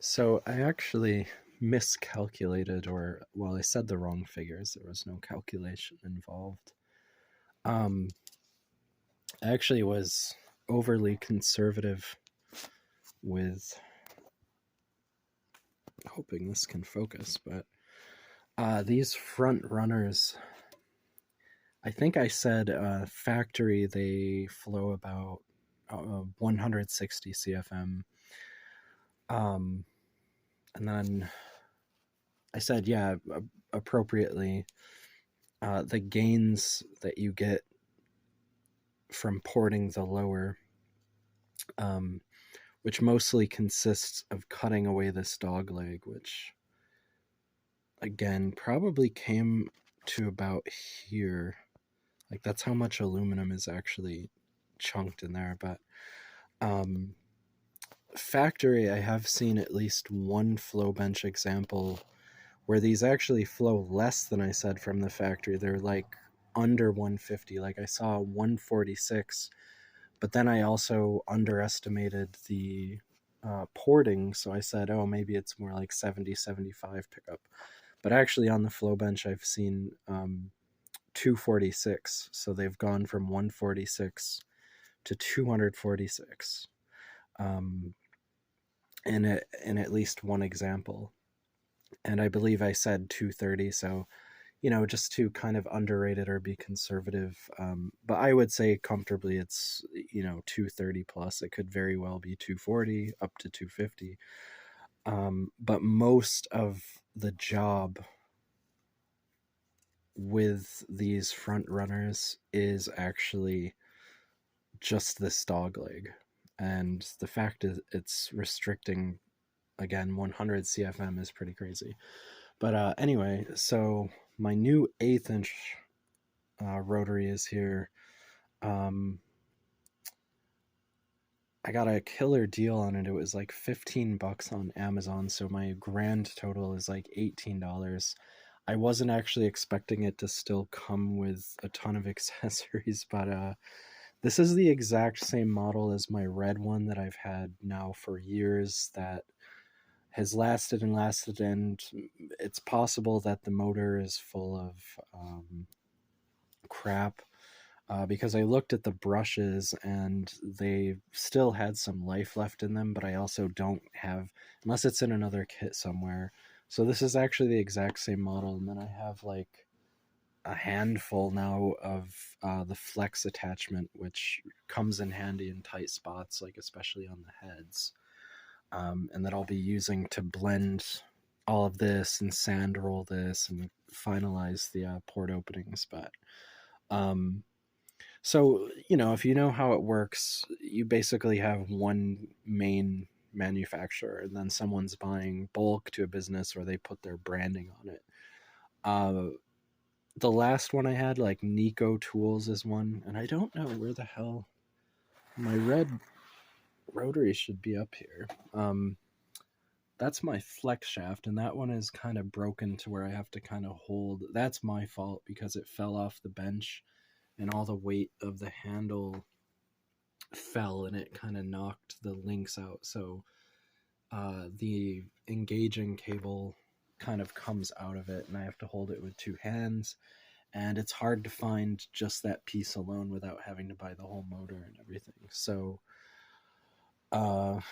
So I actually miscalculated, or well, I said the wrong figures. There was no calculation involved. Um, I actually was overly conservative with hoping this can focus, but these front runners, I think I said factory, they flow about 160 CFM. Um, and then I said, yeah, appropriately, the gains that you get from porting the lower, um, which mostly consists of cutting away this dog leg, which again probably came to about here. Like that's how much aluminum is actually chunked in there. But um, factory, I have seen at least one flow bench example where these actually flow less than I said from the factory. They're like under 150. Like I saw 146. But then I also underestimated the porting, so I said, oh, maybe it's more like 70, 75 pickup. But actually, on the flow bench, I've seen 246, so they've gone from 146 to 246 um, in at least one example. And I believe I said 230, so just to kind of underrate it or be conservative. But I would say comfortably it's, 230 plus. It could very well be 240 up to 250. But most of the job with these front runners is actually just this dog leg. And the fact is it's restricting, again, 100 CFM is pretty crazy. But anyway, so my new eighth inch rotary is here. Um, I got a killer deal on it. It was like $15 on Amazon, so my grand total is like $18. I wasn't actually expecting it to still come with a ton of accessories, but this is the exact same model as my red one that I've had now for years that has lasted and lasted, and it's possible that the motor is full of crap because I looked at the brushes and they still had some life left in them, but I also don't have, unless it's in another kit somewhere. So this is actually the exact same model, and then I have like a handful now of the flex attachment, which comes in handy in tight spots, like especially on the heads, and that I'll be using to blend all of this and sand roll this and finalize the port openings. But um, so, if you know how it works, you basically have one main manufacturer, and then someone's buying bulk to a business or they put their branding on it. The last one I had, like Nico Tools, is one, and I don't know where the hell my red rotary should be up here. That's my flex shaft, and that one is kind of broken to where I have to kind of hold. That's my fault because it fell off the bench and all the weight of the handle fell and it kind of knocked the links out. So the engaging cable kind of comes out of it and I have to hold it with two hands. And it's hard to find just that piece alone without having to buy the whole motor and everything. So, and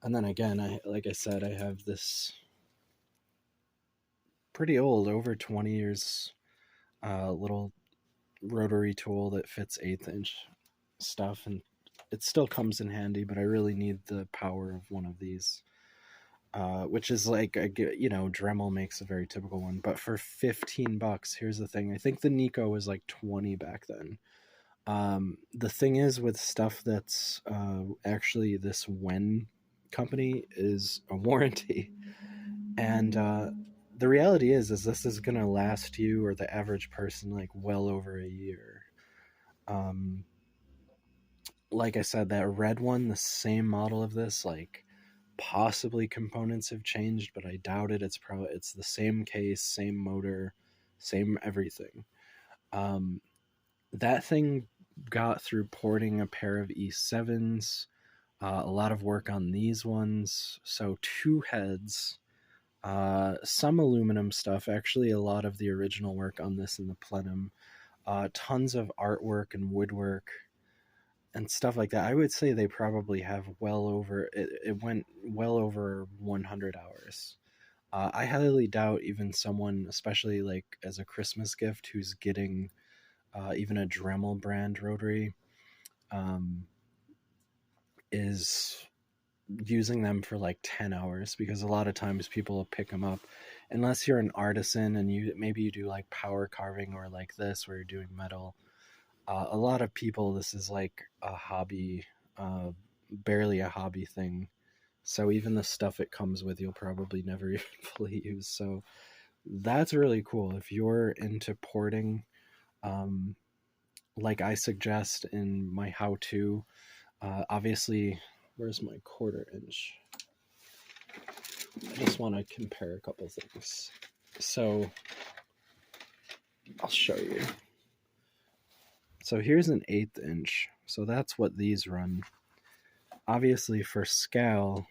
then again, like I said, I have this pretty old, over 20 years, little rotary tool that fits eighth inch stuff, and it still comes in handy, but I really need the power of one of these, which is like Dremel makes a very typical one, but for $15. Here's the thing: I think the Nico was like 20 back then. The thing is with stuff that's actually this Wen company is a warranty, and the reality is this is gonna last you or the average person like well over a year. Um, like I said, that red one, the same model of this, like possibly components have changed, but I doubt it. It's the same case, same motor, same everything. Um, that thing got through porting a pair of E7s, A lot of work on these ones. So 2 heads, some aluminum stuff. Actually, a lot of the original work on this in the plenum. Tons of artwork and woodwork and stuff like that. I would say they probably have well over it went well over 100 hours. I highly doubt even someone, especially like as a Christmas gift, who's getting even a Dremel brand rotary, um, is using them for like 10 hours, because a lot of times people will pick them up unless you're an artisan and you do like power carving or like this where you're doing metal. A lot of people, this is like a hobby, barely a hobby thing. So even the stuff it comes with, you'll probably never even fully use. So that's really cool. If you're into porting, um, like I suggest in my how-to, obviously, where's my 1/4 inch? I just want to compare a couple things. So I'll show you. So here's an 1/8 inch. So that's what these run. Obviously for scale,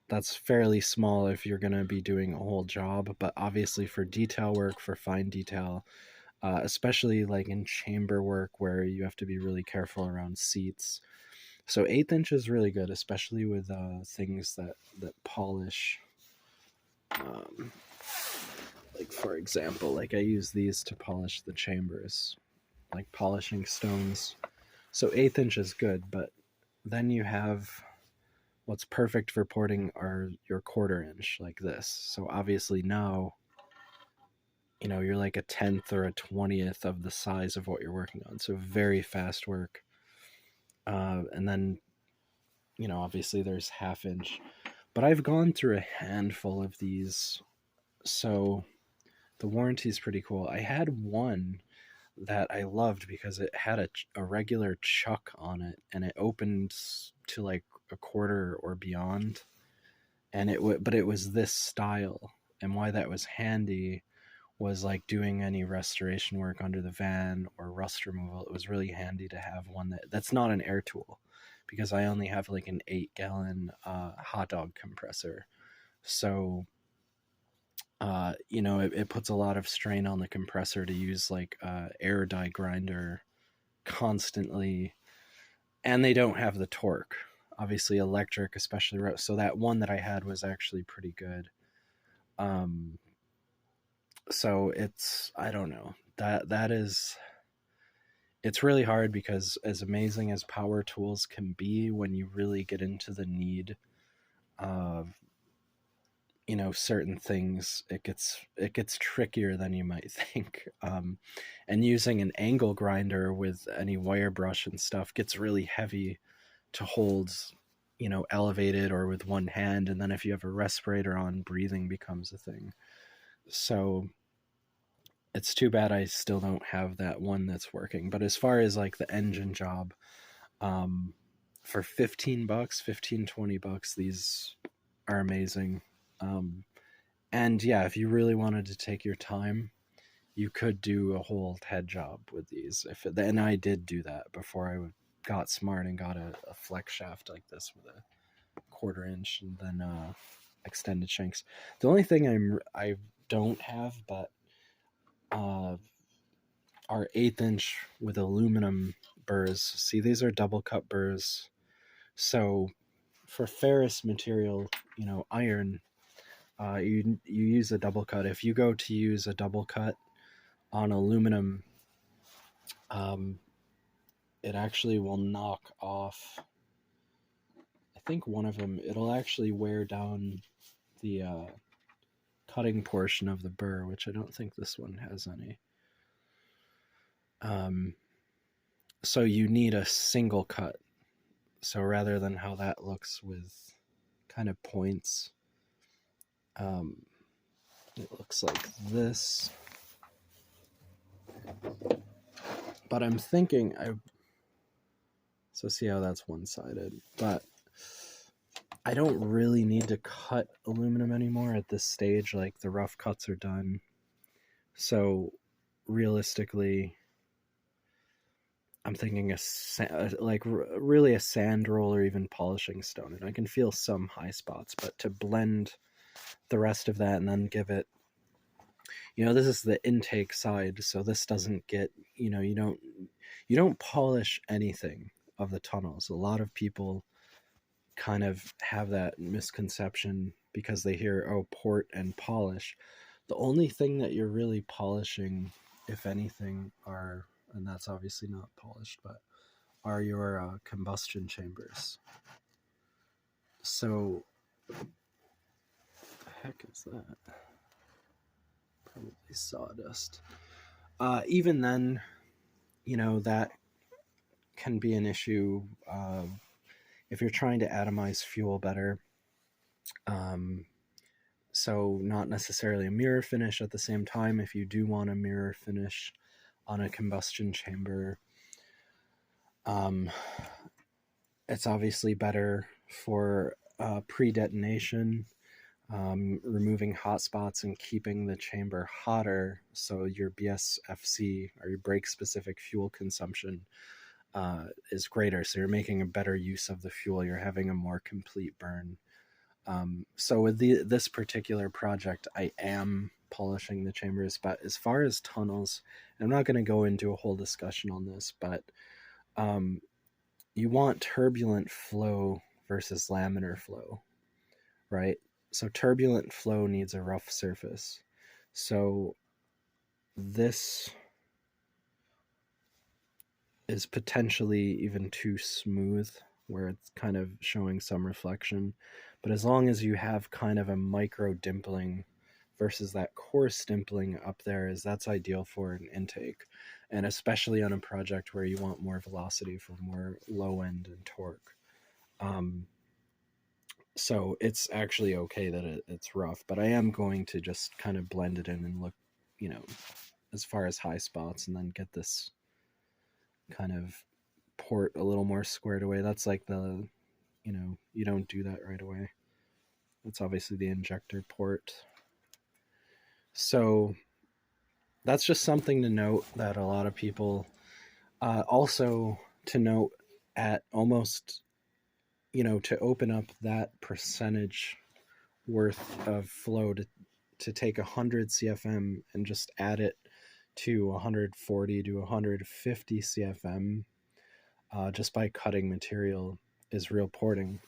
that's fairly small if you're going to be doing a whole job, but obviously for detail work, for fine detail, especially like in chamber work where you have to be really careful around seats. So 1/8 inch is really good, especially with things that polish. Like for example, like I use these to polish the chambers, like polishing stones. So 1/8 inch is good, but then you have what's perfect for porting are your 1/4 inch like this. So obviously now, you're like a 10th or a 20th of the size of what you're working on. So very fast work. And then, obviously there's 1/2 inch. But I've gone through a handful of these. So the warranty is pretty cool. I had one that I loved because it had a regular chuck on it, and it opened to like a 1/4 or beyond. And but it was this style. And why that was handy was like doing any restoration work under the van or rust removal. It was really handy to have one that's not an air tool, because I only have like an 8-gallon hot dog compressor. So it puts a lot of strain on the compressor to use like air die grinder constantly, and they don't have the torque. Obviously electric, especially, so that one that I had was actually pretty good. So I don't know, it's really hard, because as amazing as power tools can be, when you really get into the need of certain things, it gets trickier than you might think. And using an angle grinder with any wire brush and stuff gets really heavy to hold elevated or with one hand, and then if you have a respirator on, breathing becomes a thing. So it's too bad I still don't have that one that's working. But as far as like the engine job, for $15, 15, $20, these are amazing. And yeah, if you really wanted to take your time, you could do a whole head job with these. And I did do that before I got smart and got a flex shaft like this with a 1/4 inch and then extended shanks. The only thing I don't have, but are 1/8 inch with aluminum burrs. See, these are double cut burrs. So for ferrous material, iron, you use a double cut. If you go to use a double cut on aluminum, it actually will knock off. I think one of them, it'll actually wear down the cutting portion of the burr, which I don't think this one has any. So you need a single cut. So rather than how that looks with kind of points, it looks like this. But I'm thinking, so see how that's one-sided, but I don't really need to cut aluminum anymore at this stage. Like the rough cuts are done. So realistically, I'm thinking like really a sand roll or even polishing stone, and I can feel some high spots, but to blend the rest of that and then give it, this is the intake side, so this doesn't get, you don't polish anything of the tunnels. A lot of people kind of have that misconception because they hear, oh, port and polish. The only thing that you're really polishing, if anything, are, and that's obviously not polished, but are your combustion chambers. So, what the heck is that? Probably sawdust. Even then, that can be an issue if you're trying to atomize fuel better. Um, so, not necessarily a mirror finish at the same time. If you do want a mirror finish on a combustion chamber, it's obviously better for pre-detonation, removing hot spots and keeping the chamber hotter, so your BSFC, or your brake-specific fuel consumption, is greater. So you're making a better use of the fuel. You're having a more complete burn. So with this particular project, I am polishing the chambers. But as far as tunnels, I'm not going to go into a whole discussion on this, but you want turbulent flow versus laminar flow, right? So turbulent flow needs a rough surface. So this is potentially even too smooth, where it's kind of showing some reflection. But as long as you have kind of a micro dimpling versus that coarse dimpling up there, that's ideal for an intake. And especially on a project where you want more velocity for more low end and torque. So it's actually okay that it's rough, but I am going to just kind of blend it in and look, as far as high spots, and then get this kind of port a little more squared away. That's like you don't do that right away. That's obviously the injector port. So that's just something to note, that a lot of people also to note at almost, to open up that percentage worth of flow to take 100 CFM and just add it to 140 to 150 CFM just by cutting material is real porting.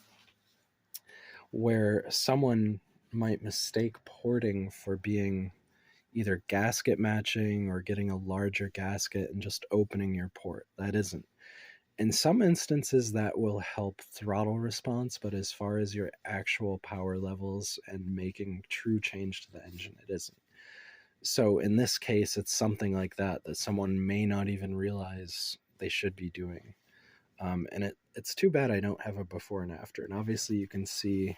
Where someone might mistake porting for being either gasket matching or getting a larger gasket and just opening your port. That isn't. In some instances, that will help throttle response, but as far as your actual power levels and making true change to the engine, it isn't. So in this case, it's something like that someone may not even realize they should be doing. And it's too bad I don't have a before and after. And obviously you can see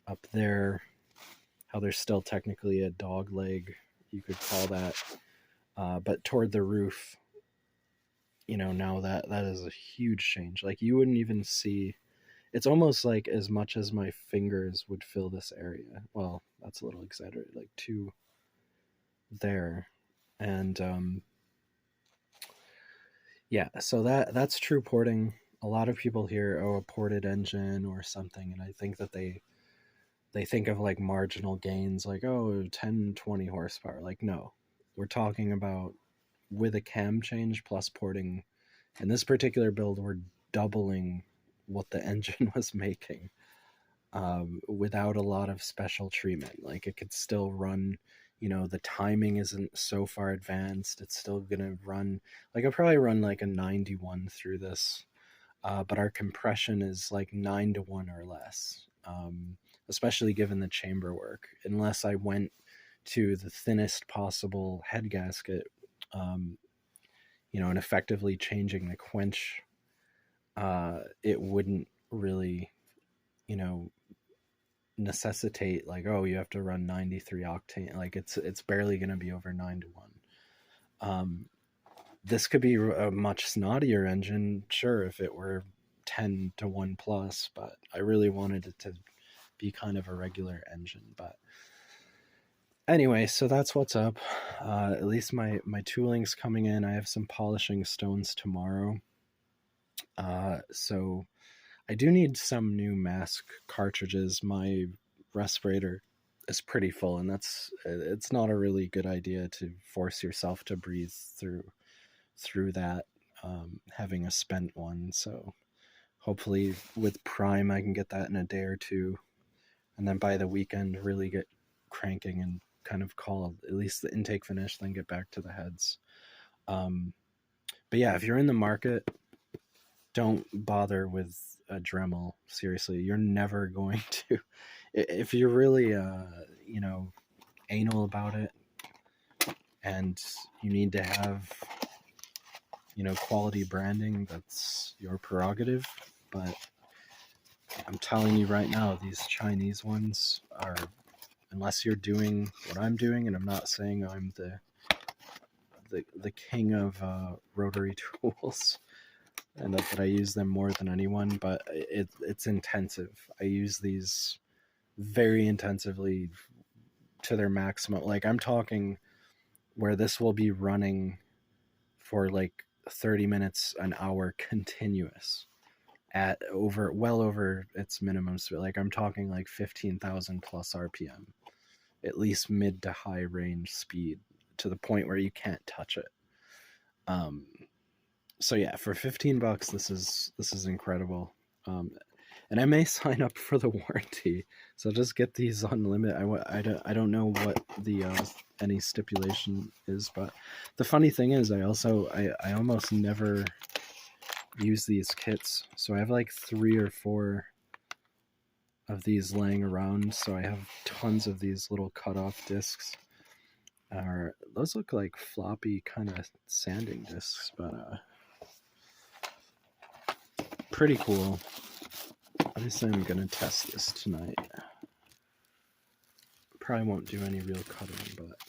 up there how there's still technically a dog leg, you could call that. But toward the roof, now that is a huge change. Like, you wouldn't even see, it's almost like as much as my fingers would fill this area. Well, that's a little exaggerated, like 2 there. And yeah, so that's true porting. A lot of people hear, oh, a ported engine or something, and I think that they think of like marginal gains, like, oh, 10, 20 horsepower. Like, no, we're talking about with a cam change plus porting. In this particular build, we're doubling what the engine was making without a lot of special treatment. Like, it could still run, the timing isn't so far advanced. It's still going to run, like, I'll probably run like a 91 through this, but our compression is like 9 to 1 or less, especially given the chamber work, unless I went to the thinnest possible head gasket, and effectively changing the quench, it wouldn't really, necessitate like, oh, you have to run 93 octane. Like, it's barely going to be over 9 to 1. This could be a much snottier engine, sure, if it were 10 to 1 plus, but I really wanted it to be kind of a regular engine. But Anyway, so that's what's up. At least my tooling's coming in. I have some polishing stones tomorrow. So I do need some new mask cartridges. My respirator is pretty full, and it's not a really good idea to force yourself to breathe through that, having a spent one. So hopefully with Prime I can get that in a day or two, and then by the weekend really get cranking and kind of call at least the intake finish, then get back to the heads. Um, but yeah, if you're in the market, don't bother with a Dremel. Seriously, you're never going to. If you're really, you know, anal about it, and you need to have, you know, quality branding, that's your prerogative. But I'm telling you right now, these Chinese ones are, unless you're doing what I'm doing, and I'm not saying I'm the king of rotary tools, and that I use them more than anyone, but it's intensive. I use these very intensively to their maximum. Like I'm talking where this will be running for like 30 minutes, an hour continuous at over well over its minimum speed. Like I'm talking like 15,000 plus RPM, at least mid to high range speed, to the point where you can't touch it. Um, so yeah, for $15, this is incredible. And I may sign up for the warranty, so just get these unlimited. I don't know what the any stipulation is, but the funny thing is, I almost never use these kits, so I have like 3 or 4 of these laying around. So I have tons of these little cut-off discs. Those look like floppy kind of sanding discs, but pretty cool. Obviously, I'm gonna test this tonight. Probably won't do any real cutting, but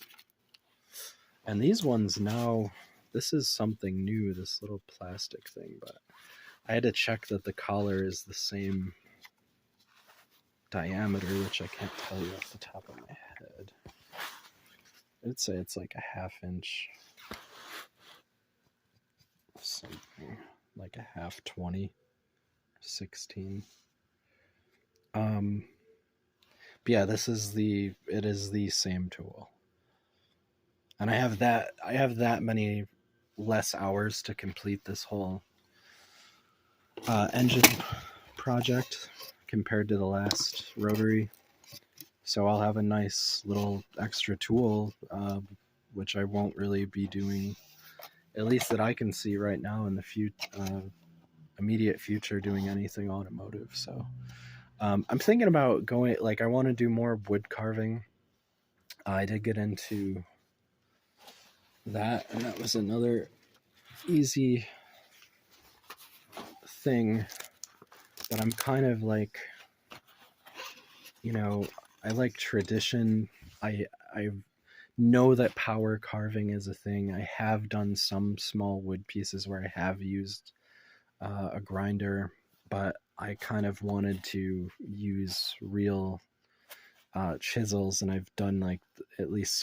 and these ones now, this is something new, this little plastic thing, but I had to check that the collar is the same diameter, which I can't tell you off the top of my head. I'd say it's like a 1/2 inch, something like a 1/2 20/16. But yeah, it is the same tool, and I have that many less hours to complete this whole engine project compared to the last rotary. So I'll have a nice little extra tool, which I won't really be doing, at least that I can see right now in the immediate future, doing anything automotive. So I'm thinking about going, like, I want to do more wood carving. I did get into that, and that was another easy thing. But I'm kind of like, you know, I like tradition. I know that power carving is a thing. I have done some small wood pieces where I have used a grinder, but I kind of wanted to use real chisels, and I've done like at least